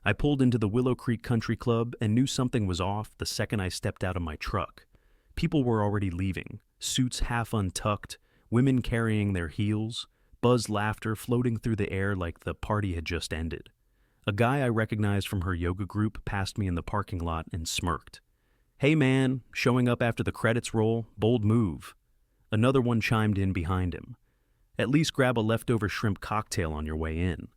I pulled into the Willow Creek Country Club and knew something was off the second I stepped out of my truck. People were already leaving, suits half untucked, women carrying their heels, buzzed laughter floating through the air like the party had just ended. A guy I recognized from her yoga group passed me in the parking lot and smirked. "Hey man, showing up after the credits roll, bold move." Another one chimed in behind him. "At least grab a leftover shrimp cocktail on your way in."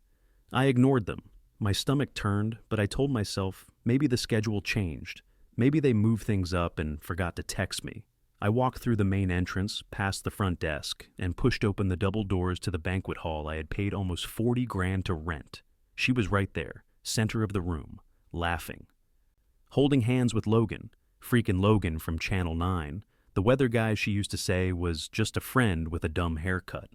I ignored them. My stomach turned, but I told myself maybe the schedule changed. Maybe they moved things up and forgot to text me. I walked through the main entrance, past the front desk, and pushed open the double doors to the banquet hall I had paid almost 40 grand to rent. She was right there, center of the room, laughing. Holding hands with Logan, freaking Logan from Channel 9, the weather guy she used to say was just a friend with a dumb haircut.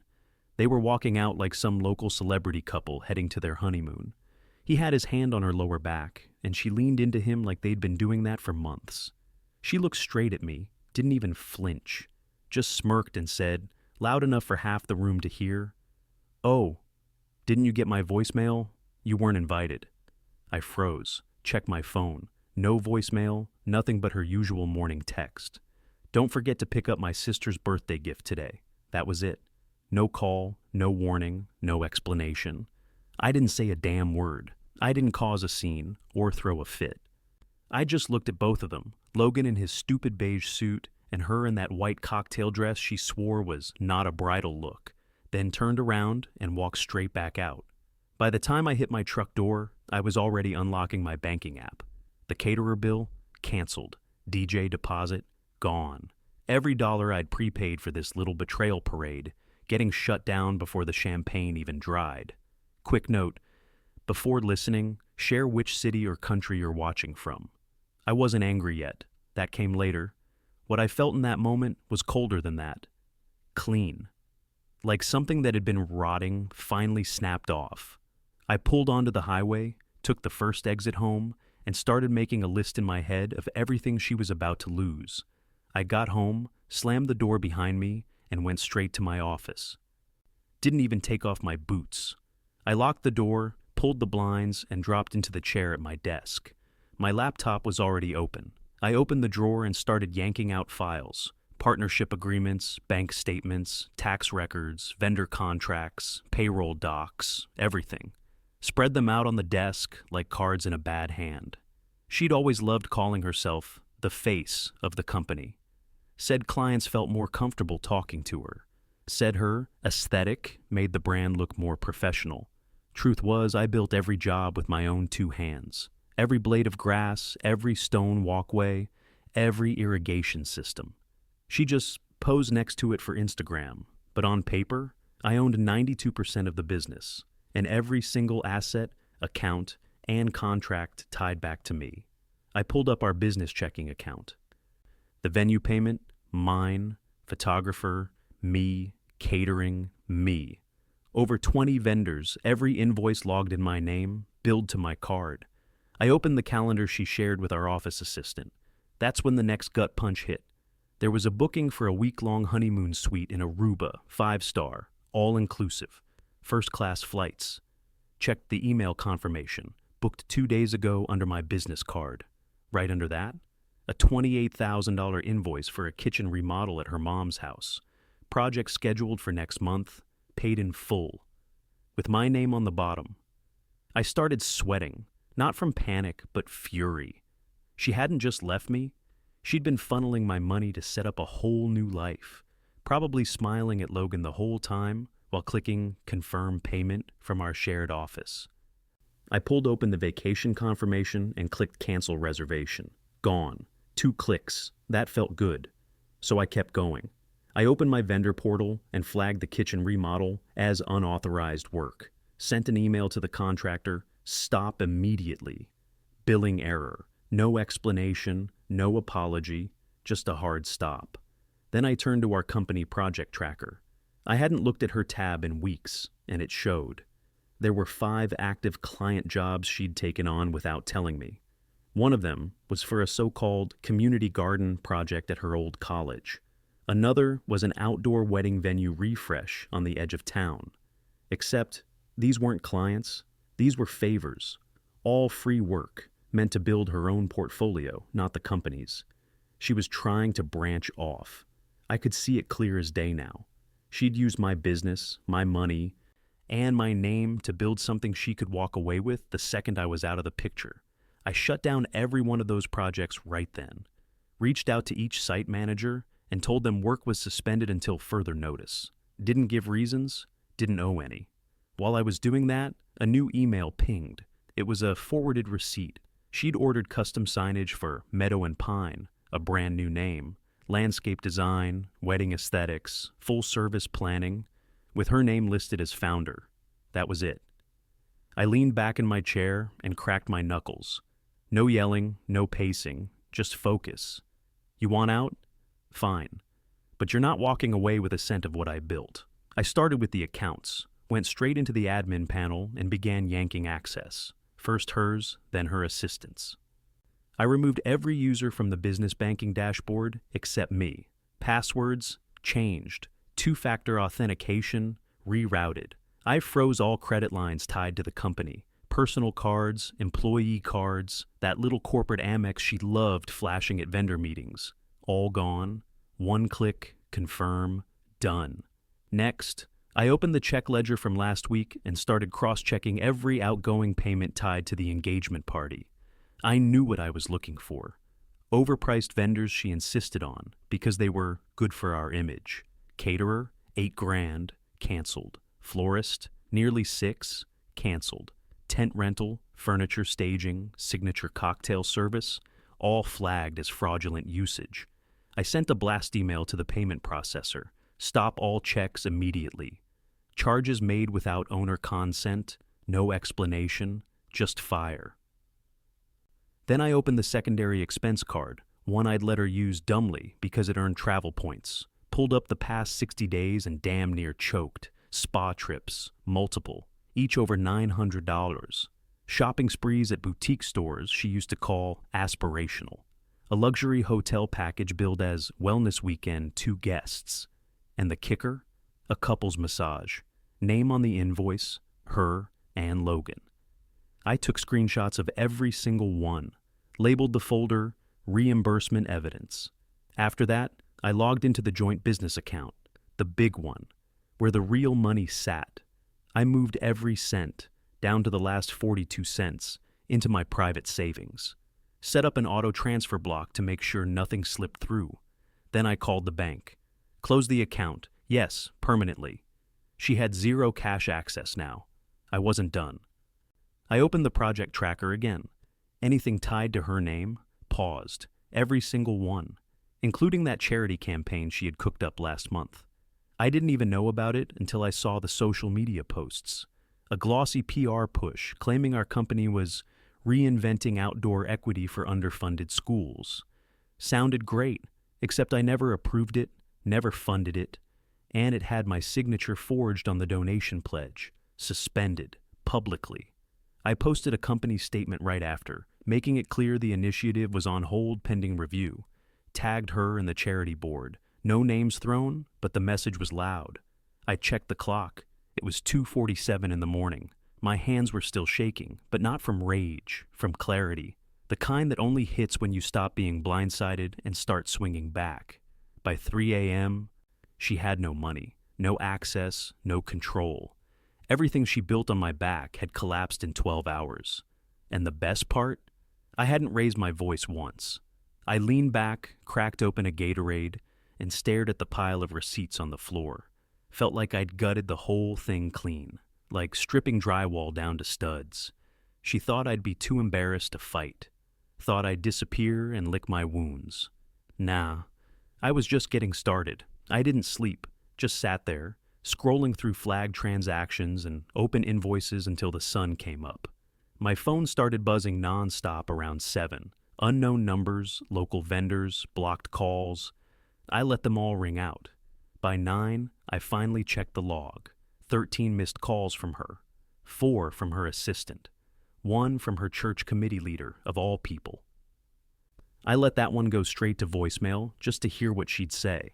They were walking out like some local celebrity couple heading to their honeymoon. He had his hand on her lower back, and she leaned into him like they'd been doing that for months. She looked straight at me, didn't even flinch, just smirked and said, loud enough for half the room to hear, "Oh, didn't you get my voicemail? You weren't invited." I froze, checked my phone. No voicemail, nothing but her usual morning text. "Don't forget to pick up my sister's birthday gift today." That was it. No call, no warning, no explanation. I didn't say a damn word. I didn't cause a scene or throw a fit. I just looked at both of them, Logan in his stupid beige suit and her in that white cocktail dress she swore was not a bridal look, then turned around and walked straight back out. By the time I hit my truck door, I was already unlocking my banking app. The caterer bill, canceled. DJ deposit, gone. Every dollar I'd prepaid for this little betrayal parade, getting shut down before the champagne even dried. Quick note, before listening, share which city or country you're watching from. I wasn't angry yet. That came later. What I felt in that moment was colder than that. Clean. Like something that had been rotting finally snapped off. I pulled onto the highway, took the first exit home, and started making a list in my head of everything she was about to lose. I got home, slammed the door behind me, and went straight to my office. Didn't even take off my boots. I locked the door, pulled the blinds, and dropped into the chair at my desk. My laptop was already open. I opened the drawer and started yanking out files. Partnership agreements, bank statements, tax records, vendor contracts, payroll docs, everything. Spread them out on the desk like cards in a bad hand. She'd always loved calling herself the face of the company. Said clients felt more comfortable talking to her. Said her aesthetic made the brand look more professional. Truth was, I built every job with my own 2 hands. Every blade of grass, every stone walkway, every irrigation system. She just posed next to it for Instagram, but on paper, I owned 92% of the business, and every single asset, account, and contract tied back to me. I pulled up our business checking account. The venue payment, mine. Photographer, me. Catering, me. Over 20 vendors, every invoice logged in my name, billed to my card. I opened the calendar she shared with our office assistant. That's when the next gut punch hit. There was a booking for a week-long honeymoon suite in Aruba, 5-star, all-inclusive, first-class flights. Checked the email confirmation, booked 2 days ago under my business card. Right under that, a $28,000 invoice for a kitchen remodel at her mom's house. Project scheduled for next month, paid in full. With my name on the bottom. I started sweating, not from panic, but fury. She hadn't just left me. She'd been funneling my money to set up a whole new life, probably smiling at Logan the whole time while clicking confirm payment from our shared office. I pulled open the vacation confirmation and clicked cancel reservation. Gone. 2 clicks. That felt good. So I kept going. I opened my vendor portal and flagged the kitchen remodel as unauthorized work. Sent an email to the contractor, stop immediately. Billing error. No explanation, no apology, just a hard stop. Then I turned to our company project tracker. I hadn't looked at her tab in weeks, and it showed. There were 5 active client jobs she'd taken on without telling me. One of them was for a so-called community garden project at her old college. Another was an outdoor wedding venue refresh on the edge of town. Except, these weren't clients, these were favors. All free work, meant to build her own portfolio, not the company's. She was trying to branch off. I could see it clear as day now. She'd use my business, my money, and my name to build something she could walk away with the second I was out of the picture. I shut down every one of those projects right then, reached out to each site manager, and told them work was suspended until further notice. Didn't give reasons, didn't owe any. While I was doing that, a new email pinged. It was a forwarded receipt. She'd ordered custom signage for Meadow and Pine, a brand new name, landscape design, wedding aesthetics, full-service planning, with her name listed as founder. That was it. I leaned back in my chair and cracked my knuckles. No yelling, no pacing, just focus. You want out? Fine. But you're not walking away with a scent of what I built. I started with the accounts, went straight into the admin panel and began yanking access. First hers, then her assistant's. I removed every user from the business banking dashboard except me. Passwords changed. Two-factor authentication rerouted. I froze all credit lines tied to the company. Personal cards, employee cards, that little corporate Amex she loved flashing at vendor meetings. All gone. One click, confirm, done. Next, I opened the check ledger from last week and started cross-checking every outgoing payment tied to the engagement party. I knew what I was looking for. Overpriced vendors she insisted on because they were good for our image. Caterer, $8,000, canceled. Florist, nearly $6,000, canceled. Tent rental, furniture staging, signature cocktail service, all flagged as fraudulent usage. I sent a blast email to the payment processor. Stop all checks immediately. Charges made without owner consent, no explanation, just fire. Then I opened the secondary expense card, one I'd let her use dumbly because it earned travel points. Pulled up the past 60 days and damn near choked. Spa trips, multiple, each over $900. Shopping sprees at boutique stores she used to call aspirational. A luxury hotel package billed as wellness weekend 2 guests. And the kicker? A couple's massage. Name on the invoice, her and Logan. I took screenshots of every single one, labeled the folder reimbursement evidence. After that, I logged into the joint business account, the big one, where the real money sat. I moved every cent, down to the last 42 cents, into my private savings. Set up an auto transfer block to make sure nothing slipped through. Then I called the bank. Closed the account, yes, permanently. She had 0 cash access now. I wasn't done. I opened the project tracker again. Anything tied to her name, paused. Every single one, including that charity campaign she had cooked up last month. I didn't even know about it until I saw the social media posts. A glossy PR push claiming our company was reinventing outdoor equity for underfunded schools. Sounded great, except I never approved it, never funded it, and it had my signature forged on the donation pledge, suspended, publicly. I posted a company statement right after, making it clear the initiative was on hold pending review. Tagged her and the charity board. No names thrown, but the message was loud. I checked the clock. It was 2:47 in the morning. My hands were still shaking, but not from rage, from clarity. The kind that only hits when you stop being blindsided and start swinging back. By 3 a.m., she had no money, no access, no control. Everything she built on my back had collapsed in 12 hours. And the best part? I hadn't raised my voice once. I leaned back, cracked open a Gatorade, and stared at the pile of receipts on the floor. Felt like I'd gutted the whole thing clean, like stripping drywall down to studs. She thought I'd be too embarrassed to fight. Thought I'd disappear and lick my wounds. Nah, I was just getting started. I didn't sleep, just sat there, scrolling through flagged transactions and open invoices until the sun came up. My phone started buzzing nonstop around 7. Unknown numbers, local vendors, blocked calls. I let them all ring out. By 9, I finally checked the log. 13 missed calls from her. 4 from her assistant. 1 from her church committee leader, of all people. I let that one go straight to voicemail just to hear what she'd say.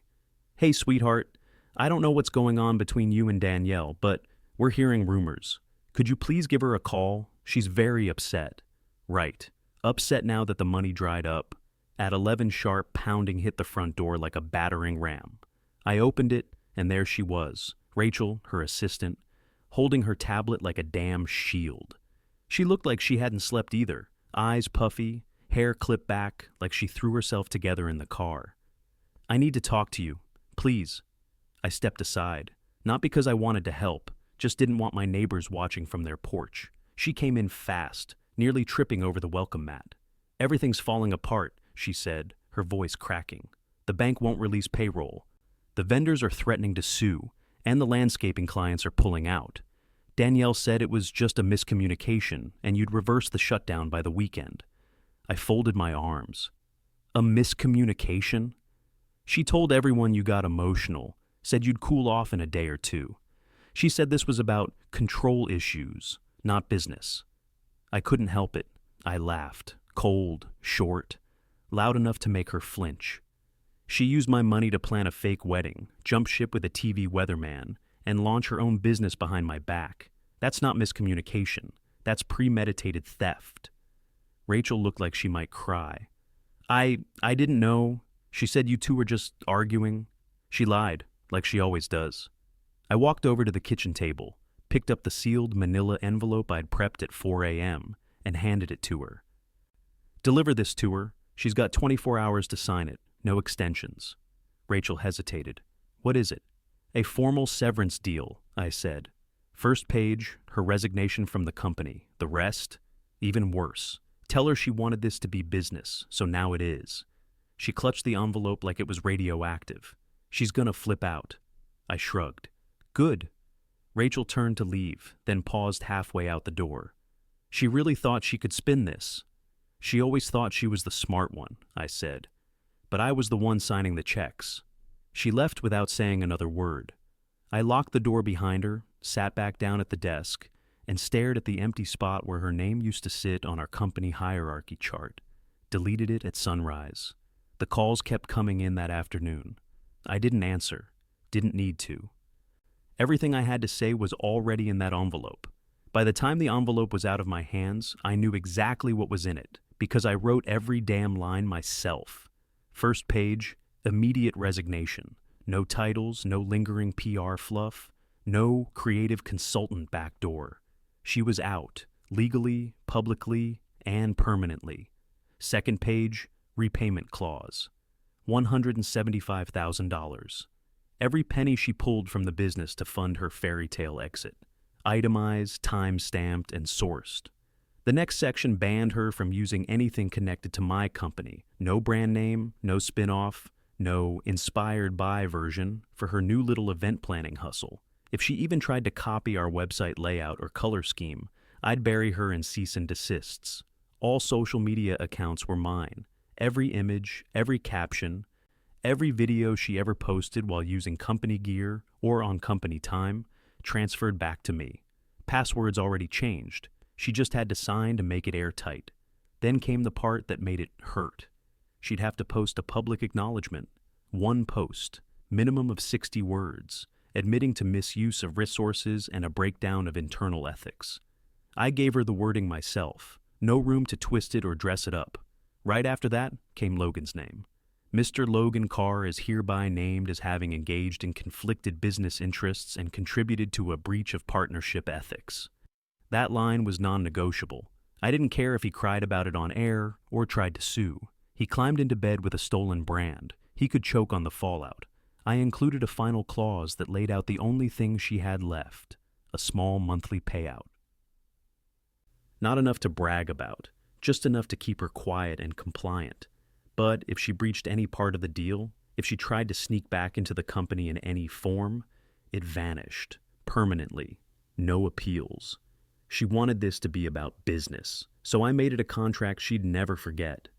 Hey, sweetheart. I don't know what's going on between you and Danielle, but we're hearing rumors. Could you please give her a call? She's very upset. Right. Upset now that the money dried up. At 11 sharp, pounding hit the front door like a battering ram. I opened it, and there she was, Rachel, her assistant, holding her tablet like a damn shield. She looked like she hadn't slept either, eyes puffy, hair clipped back like she threw herself together in the car. "I need to talk to you. Please." I stepped aside, not because I wanted to help, just didn't want my neighbors watching from their porch. She came in fast, nearly tripping over the welcome mat. "Everything's falling apart," she said, her voice cracking. "The bank won't release payroll. The vendors are threatening to sue, and the landscaping clients are pulling out. Danielle said it was just a miscommunication and you'd reverse the shutdown by the weekend." I folded my arms. "A miscommunication?" "She told everyone you got emotional, said you'd cool off in a day or two. She said this was about control issues, not business." I couldn't help it. I laughed, cold, short, loud enough to make her flinch. "She used my money to plan a fake wedding, jump ship with a TV weatherman, and launch her own business behind my back. That's not miscommunication. That's premeditated theft." Rachel looked like she might cry. I didn't know. She said you two were just arguing." She lied, like she always does. I walked over to the kitchen table, picked up the sealed manila envelope I'd prepped at 4 a.m., and handed it to her. "Deliver this to her. She's got 24 hours to sign it, no extensions." Rachel hesitated. "What is it?" "A formal severance deal," I said. First page, her resignation from the company. The rest, even worse. Tell her she wanted this to be business, so now it is. She clutched the envelope like it was radioactive. "She's gonna flip out." I shrugged. "Good." Rachel turned to leave, then paused halfway out the door. "She really thought she could spin this." "She always thought she was the smart one," I said. "But I was the one signing the checks." She left without saying another word. I locked the door behind her, sat back down at the desk, and stared at the empty spot where her name used to sit on our company hierarchy chart. Deleted it at sunrise. The calls kept coming in that afternoon. I didn't answer. Didn't need to. Everything I had to say was already in that envelope. By the time the envelope was out of my hands, I knew exactly what was in it, because I wrote every damn line myself. First page, immediate resignation. No titles, no lingering PR fluff, no creative consultant backdoor. She was out, legally, publicly, and permanently. Second page, repayment clause. $175,000. Every penny she pulled from the business to fund her fairy tale exit. Itemized, time-stamped, and sourced. The next section banned her from using anything connected to my company. No brand name, no spin-off, no inspired by version for her new little event planning hustle. If she even tried to copy our website layout or color scheme, I'd bury her in cease and desists. All social media accounts were mine. Every image, every caption, every video she ever posted while using company gear or on company time transferred back to me. Passwords already changed. She just had to sign to make it airtight. Then came the part that made it hurt. She'd have to post a public acknowledgement. One post, minimum of 60 words, admitting to misuse of resources and a breakdown of internal ethics. I gave her the wording myself. No room to twist it or dress it up. Right after that came Logan's name. Mr. Logan Carr is hereby named as having engaged in conflicted business interests and contributed to a breach of partnership ethics. That line was non-negotiable. I didn't care if he cried about it on air or tried to sue. He climbed into bed with a stolen brand. He could choke on the fallout. I included a final clause that laid out the only thing she had left, a small monthly payout. Not enough to brag about, just enough to keep her quiet and compliant. But if she breached any part of the deal, if she tried to sneak back into the company in any form, it vanished, permanently. No appeals. She wanted this to be about business, so I made it a contract she'd never forget.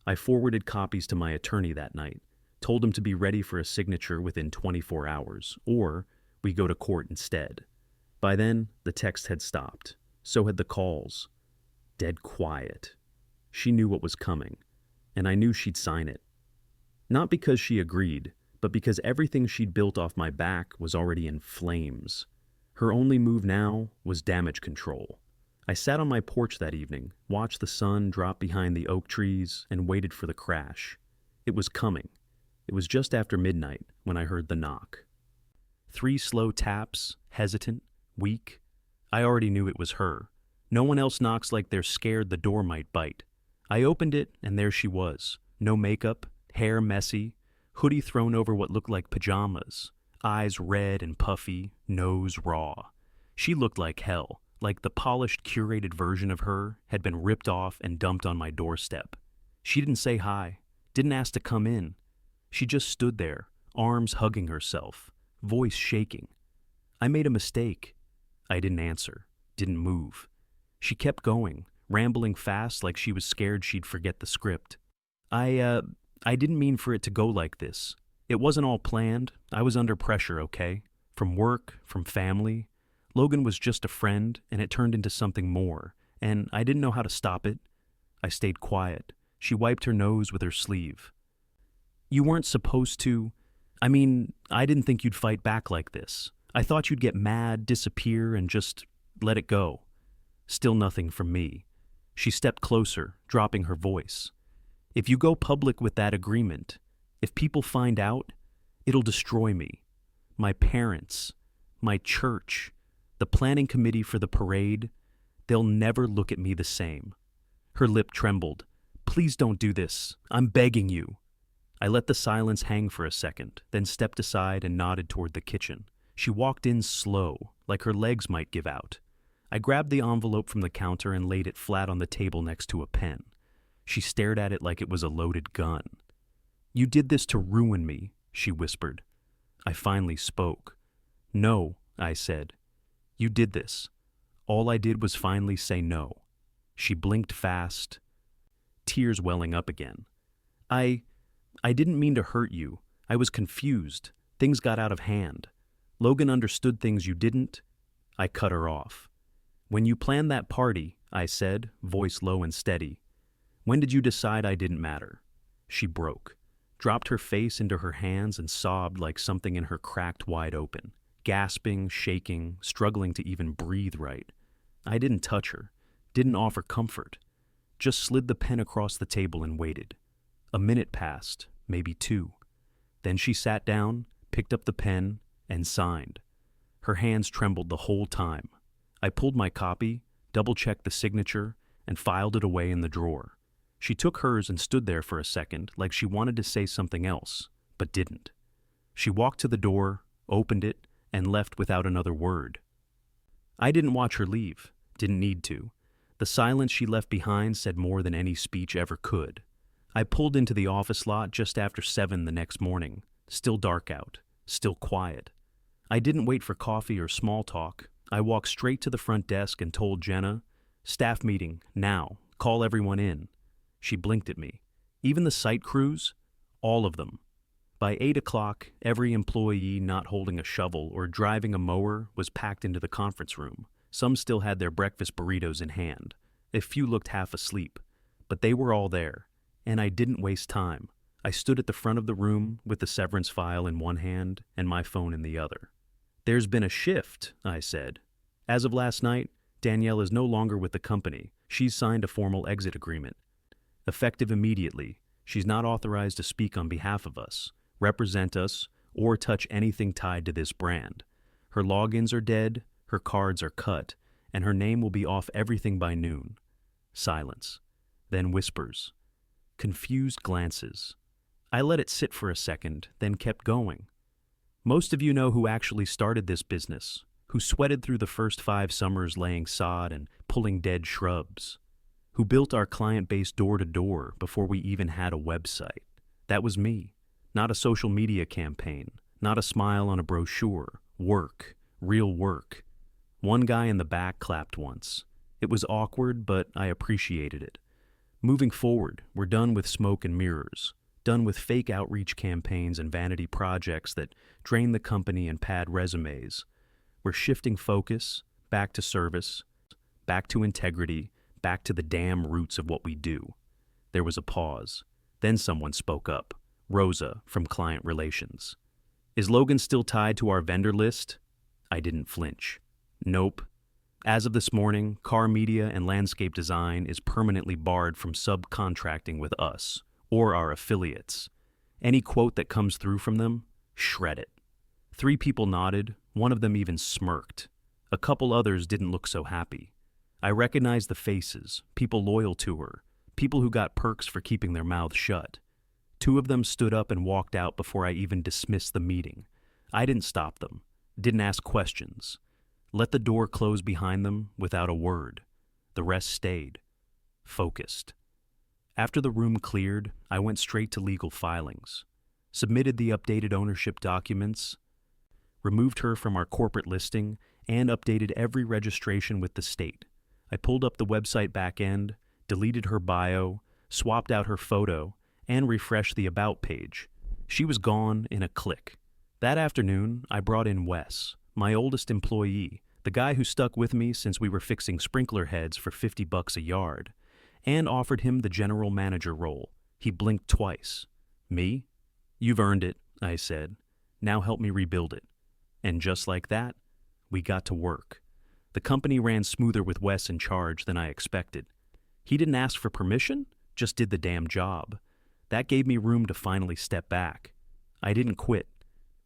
I forwarded copies to my attorney that night, told him to be ready for a signature within 24 hours, or we go to court instead. By then, the text had stopped. So had the calls. Dead quiet. She knew what was coming, and I knew she'd sign it. Not because she agreed, but because everything she'd built off my back was already in flames. Her only move now was damage control. I sat on my porch that evening, watched the sun drop behind the oak trees, and waited for the crash. It was coming. It was just after midnight when I heard the knock. 3 slow taps, hesitant, weak. I already knew it was her. No one else knocks like they're scared the door might bite. I opened it, and there she was. No makeup, hair messy, hoodie thrown over what looked like pajamas, eyes red and puffy, nose raw. She looked like hell, like the polished, curated version of her had been ripped off and dumped on my doorstep. She didn't say hi, didn't ask to come in. She just stood there, arms hugging herself, voice shaking. I made a mistake. I didn't answer, didn't move. She kept going, rambling fast like she was scared she'd forget the script. I didn't mean for it to go like this. It wasn't all planned. I was under pressure, okay? From work, from family. Logan was just a friend, and it turned into something more, and I didn't know how to stop it. I stayed quiet. She wiped her nose with her sleeve. You weren't supposed to. I didn't think you'd fight back like this. I thought you'd get mad, disappear, and just let it go. Still nothing from me. She stepped closer, dropping her voice. If you go public with that agreement, if people find out, it'll destroy me. My parents, my church, the planning committee for the parade, they'll never look at me the same. Her lip trembled. Please don't do this. I'm begging you. I let the silence hang for a second, then stepped aside and nodded toward the kitchen. She walked in slow, like her legs might give out. I grabbed the envelope from the counter and laid it flat on the table next to a pen. She stared at it like it was a loaded gun. You did this to ruin me, she whispered. I finally spoke. No, I said. You did this. All I did was finally say no. She blinked fast, tears welling up again. I didn't mean to hurt you. I was confused. Things got out of hand. Logan understood things you didn't. I cut her off. When you planned that party, I said, voice low and steady, when did you decide I didn't matter? She broke, dropped her face into her hands and sobbed like something in her cracked wide open, gasping, shaking, struggling to even breathe right. I didn't touch her, didn't offer comfort, just slid the pen across the table and waited. A minute passed, maybe 2. Then she sat down, picked up the pen, and signed. Her hands trembled the whole time. I pulled my copy, double-checked the signature, and filed it away in the drawer. She took hers and stood there for a second like she wanted to say something else, but didn't. She walked to the door, opened it, and left without another word. I didn't watch her leave, didn't need to. The silence she left behind said more than any speech ever could. I pulled into the office lot just after 7 the next morning, still dark out, still quiet. I didn't wait for coffee or small talk. I walked straight to the front desk and told Jenna, staff meeting, now, call everyone in. She blinked at me. Even the site crews? All of them. By 8 o'clock, every employee not holding a shovel or driving a mower was packed into the conference room. Some still had their breakfast burritos in hand. A few looked half asleep. But they were all there, and I didn't waste time. I stood at the front of the room with the severance file in one hand and my phone in the other. There's been a shift, I said. As of last night, Danielle is no longer with the company. She's signed a formal exit agreement. Effective immediately, she's not authorized to speak on behalf of us, represent us, or touch anything tied to this brand. Her logins are dead, her cards are cut, and her name will be off everything by noon. Silence. Then whispers. Confused glances. I let it sit for a second, then kept going. Most of you know who actually started this business, who sweated through the first 5 summers laying sod and pulling dead shrubs, who built our client base door to door before we even had a website. That was me. Not a social media campaign, not a smile on a brochure. Work, real work. One guy in the back clapped once. It was awkward, but I appreciated it. Moving forward, we're done with smoke and mirrors, done with fake outreach campaigns and vanity projects that drain the company and pad resumes. We're shifting focus, back to service, back to integrity, back to the damn roots of what we do. There was a pause. Then someone spoke up. Rosa, from Client Relations. Is Logan still tied to our vendor list? I didn't flinch. Nope. As of this morning, car media and landscape design is permanently barred from subcontracting with us or our affiliates. Any quote that comes through from them, shred it. 3 people nodded, one of them even smirked. A couple others didn't look so happy. I recognized the faces, people loyal to her, people who got perks for keeping their mouths shut. 2 of them stood up and walked out before I even dismissed the meeting. I didn't stop them, didn't ask questions. Let the door close behind them without a word. The rest stayed, focused. After the room cleared, I went straight to legal filings, submitted the updated ownership documents, removed her from our corporate listing, and updated every registration with the state. I pulled up the website back end, deleted her bio, swapped out her photo, and refreshed the About page. She was gone in a click. That afternoon, I brought in Wes, my oldest employee, the guy who stuck with me since we were fixing sprinkler heads for $50 a yard, and offered him the general manager role. He blinked twice. Me? You've earned it, I said. Now help me rebuild it. And just like that, we got to work. The company ran smoother with Wes in charge than I expected. He didn't ask for permission, just did the damn job. That gave me room to finally step back. I didn't quit,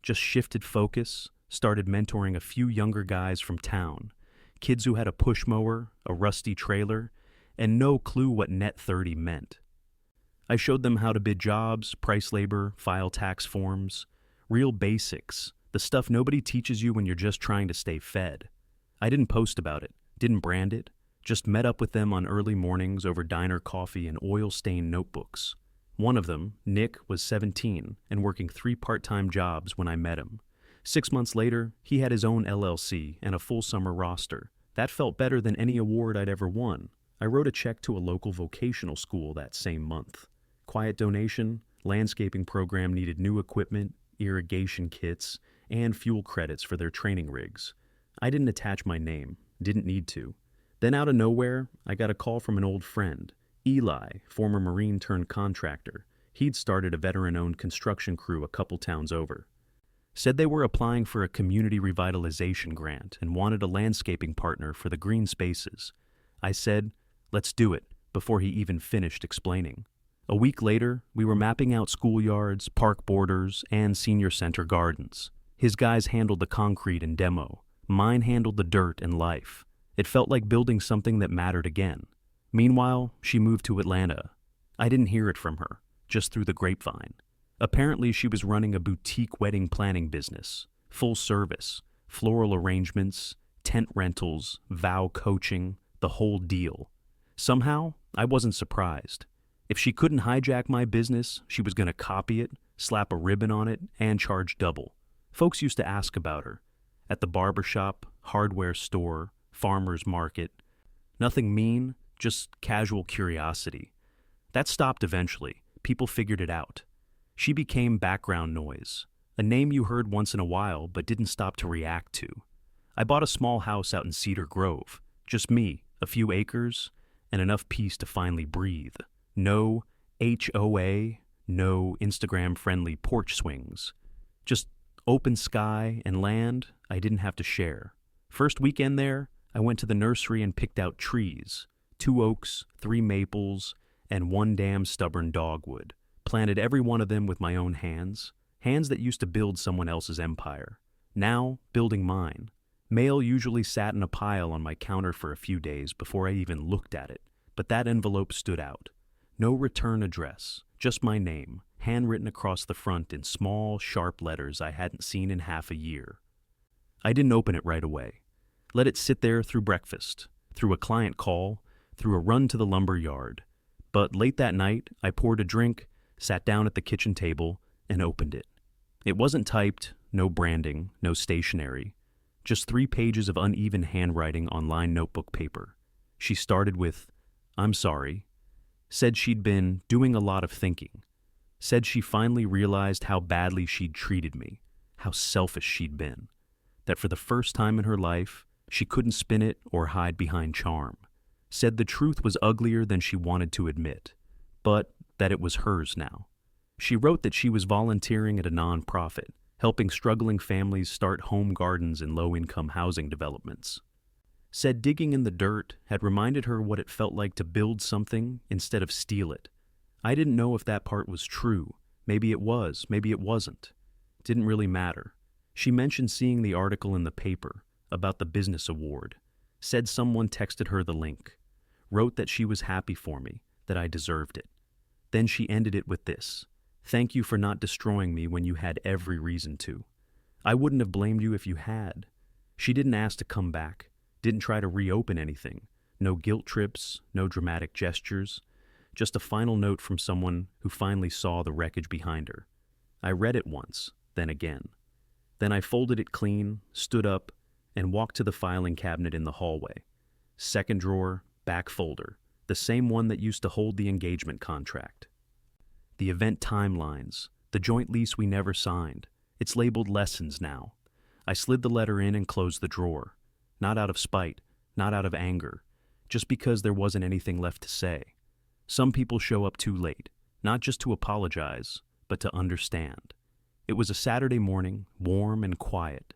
just shifted focus, started mentoring a few younger guys from town, kids who had a push mower, a rusty trailer, and no clue what net 30 meant. I showed them how to bid jobs, price labor, file tax forms, real basics, the stuff nobody teaches you when you're just trying to stay fed. I didn't post about it, didn't brand it, just met up with them on early mornings over diner coffee and oil-stained notebooks. One of them, Nick, was 17 and working 3 part-time jobs when I met him. 6 months later, he had his own LLC and a full summer roster. That felt better than any award I'd ever won. I wrote a check to a local vocational school that same month. Quiet donation, landscaping program needed new equipment, irrigation kits, and fuel credits for their training rigs. I didn't attach my name, didn't need to. Then out of nowhere, I got a call from an old friend, Eli, former Marine turned contractor. He'd started a veteran-owned construction crew a couple towns over. Said they were applying for a community revitalization grant and wanted a landscaping partner for the green spaces. I said, let's do it, before he even finished explaining. A week later, we were mapping out schoolyards, park borders, and senior center gardens. His guys handled the concrete and demo. Mine handled the dirt and life. It felt like building something that mattered again. Meanwhile, she moved to Atlanta. I didn't hear it from her, just through the grapevine. Apparently, she was running a boutique wedding planning business, full service, floral arrangements, tent rentals, vow coaching, the whole deal. Somehow, I wasn't surprised. If she couldn't hijack my business, she was going to copy it, slap a ribbon on it, and charge double. Folks used to ask about her. At the barbershop, hardware store, farmer's market. Nothing mean, just casual curiosity. That stopped eventually. People figured it out. She became background noise, a name you heard once in a while but didn't stop to react to. I bought a small house out in Cedar Grove. Just me, a few acres, and enough peace to finally breathe. No HOA, no Instagram-friendly porch swings. Just open sky and land I didn't have to share. First weekend there, I went to the nursery and picked out trees. 2 oaks, 3 maples, and 1 damn stubborn dogwood. Planted every one of them with my own hands. Hands that used to build someone else's empire. Now, building mine. Mail usually sat in a pile on my counter for a few days before I even looked at it. But that envelope stood out. No return address, just my name, handwritten across the front in small, sharp letters I hadn't seen in half a year. I didn't open it right away. Let it sit there through breakfast, through a client call, through a run to the lumber yard. But late that night, I poured a drink, sat down at the kitchen table, and opened it. It wasn't typed, no branding, no stationery, just 3 pages of uneven handwriting on lined notebook paper. She started with, "I'm sorry," said she'd been doing a lot of thinking, said she finally realized how badly she'd treated me, how selfish she'd been, that for the first time in her life, she couldn't spin it or hide behind charm, said the truth was uglier than she wanted to admit, but that it was hers now. She wrote that she was volunteering at a nonprofit, helping struggling families start home gardens in low-income housing developments. Said digging in the dirt had reminded her what it felt like to build something instead of steal it. I didn't know if that part was true. Maybe it was, maybe it wasn't. Didn't really matter. She mentioned seeing the article in the paper about the business award. Said someone texted her the link. Wrote that she was happy for me, that I deserved it. Then she ended it with this: "Thank you for not destroying me when you had every reason to. I wouldn't have blamed you if you had." She didn't ask to come back, didn't try to reopen anything. No guilt trips, no dramatic gestures. Just a final note from someone who finally saw the wreckage behind her. I read it once, then again. Then I folded it clean, stood up, and walked to the filing cabinet in the hallway. Second drawer, back folder, the same one that used to hold the engagement contract. The event timelines, the joint lease we never signed. It's labeled lessons now. I slid the letter in and closed the drawer. Not out of spite, not out of anger, just because there wasn't anything left to say. Some people show up too late, not just to apologize, but to understand. It was a Saturday morning, warm and quiet,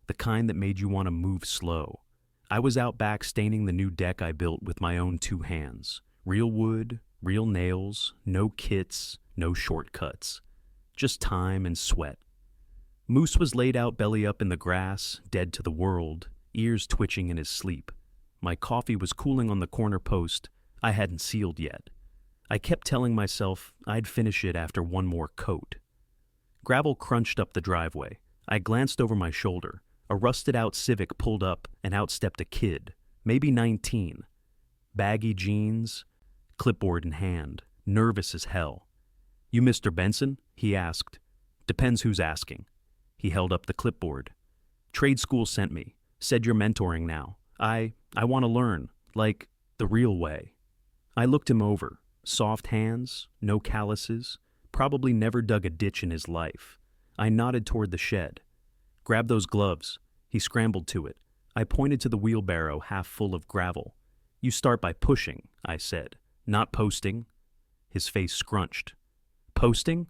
the kind that made you want to move slow. I was out back staining the new deck I built with my own 2 hands. Real wood, real nails, no kits, no shortcuts. Just time and sweat. Moose was laid out belly up in the grass, dead to the world, ears twitching in his sleep. My coffee was cooling on the corner post I hadn't sealed yet. I kept telling myself I'd finish it after one more coat. Gravel crunched up the driveway. I glanced over my shoulder. A rusted-out Civic pulled up and out stepped a kid, maybe 19. Baggy jeans, clipboard in hand, nervous as hell. "You Mr. Benson?" he asked. "Depends who's asking." He held up the clipboard. "Trade school sent me. Said you're mentoring now. I want to learn, like, the real way." I looked him over. Soft hands, no calluses, probably never dug a ditch in his life. I nodded toward the shed. "Grab those gloves." He scrambled to it. I pointed to the wheelbarrow half full of gravel. "You start by pushing," I said, "not posting." His face scrunched. "Posting?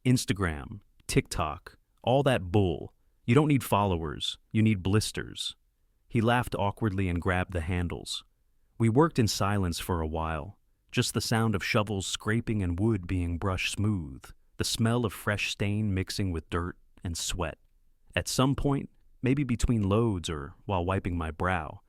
Instagram, TikTok, all that bull. You don't need followers, you need blisters." He laughed awkwardly and grabbed the handles. We worked in silence for a while, just the sound of shovels scraping and wood being brushed smooth, the smell of fresh stain mixing with dirt and sweat. At some point, maybe between loads or while wiping my brow,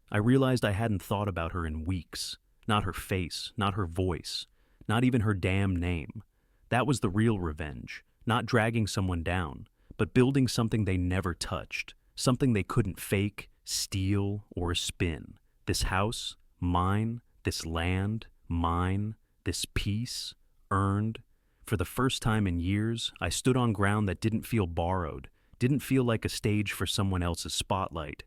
I realized I hadn't thought about her in weeks. Not her face, not her voice, not even her damn name. That was the real revenge, not dragging someone down, but building something they never touched, something they couldn't fake, steal, or spin. This house, mine. This land, mine. This peace, earned. For the first time in years, I stood on ground that didn't feel borrowed, didn't feel like a stage for someone else's spotlight.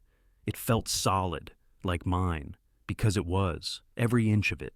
It felt solid, like mine, because it was, every inch of it.